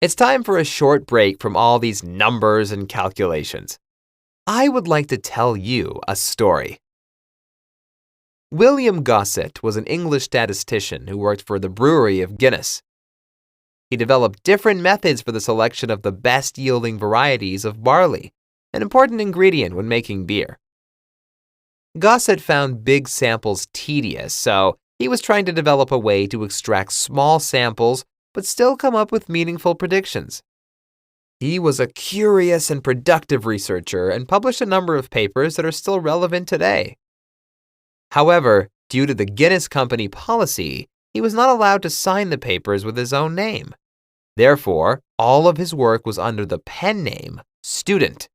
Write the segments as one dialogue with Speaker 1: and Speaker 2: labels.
Speaker 1: It's time for a short break from all these numbers and calculations. I would like to tell you a story. William Gossett was an English statistician who worked for the brewery of Guinness. He developed different methods for the selection of the best yielding varieties of barley, an important ingredient when making beer. Gossett found big samples tedious, so he was trying to develop a way to extract small samples but still come up with meaningful predictions. He was a curious and productive researcher and published a number of papers that are still relevant today. However, due to the Guinness Company policy, he was not allowed to sign the papers with his own name. Therefore, all of his work was under the pen name Student.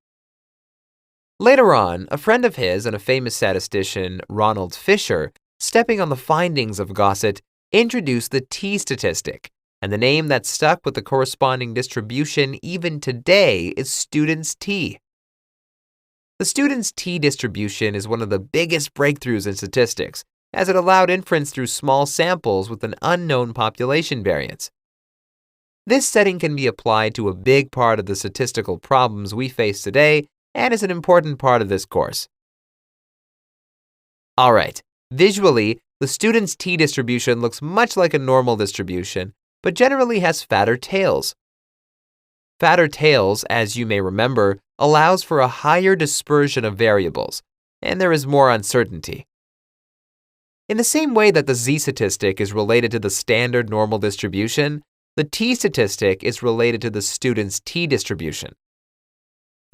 Speaker 1: Later on, a friend of his and a famous statistician, Ronald Fisher, stepping on the findings of Gossett, introduced the t-statistic, and the name that stuck with the corresponding distribution even today is Student's t. The Student's t distribution is one of the biggest breakthroughs in statistics, as it allowed inference through small samples with an unknown population variance. This setting can be applied to a big part of the statistical problems we face today and is an important part of this course. All right, visually, the Student's t distribution looks much like a normal distribution, but generally has fatter tails. Fatter tails, as you may remember, allows for a higher dispersion of variables, and there is more uncertainty. In the same way that the z-statistic is related to the standard normal distribution, the t-statistic is related to the Student's t distribution.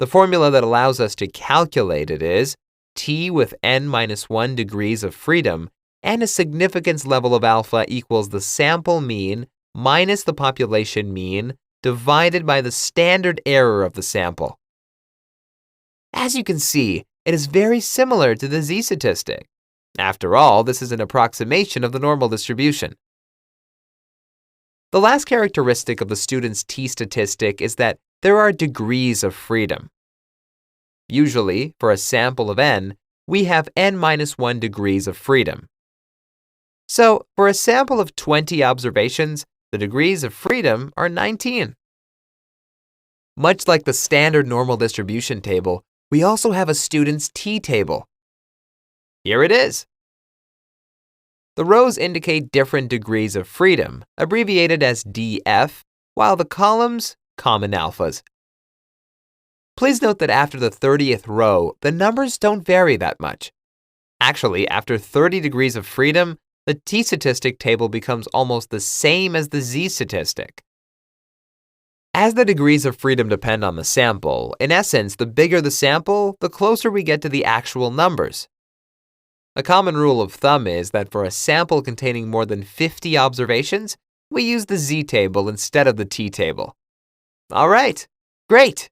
Speaker 1: The formula that allows us to calculate it is t with n-1 degrees of freedom and a significance level of alpha equals the sample mean minus the population mean divided by the standard error of the sample. As you can see, it is very similar to the z-statistic. After all, this is an approximation of the normal distribution. The last characteristic of the Student's t-statistic is that there are degrees of freedom. Usually, for a sample of n, we have n-1 degrees of freedom. So, for a sample of 20 observations, the degrees of freedom are 19. Much like the standard normal distribution table, we also have a Student's t-table. Here it is. The rows indicate different degrees of freedom, abbreviated as DF, while the columns, common alphas. Please note that after the 30th row, the numbers don't vary that much. Actually, after 30 degrees of freedom, the t-statistic table becomes almost the same as the z-statistic. As the degrees of freedom depend on the sample, in essence, the bigger the sample, the closer we get to the actual numbers. A common rule of thumb is that for a sample containing more than 50 observations, we use the z-table instead of the t-table. All right, great!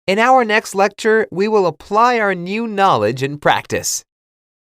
Speaker 1: In our next lecture, we will apply our new knowledge in practice.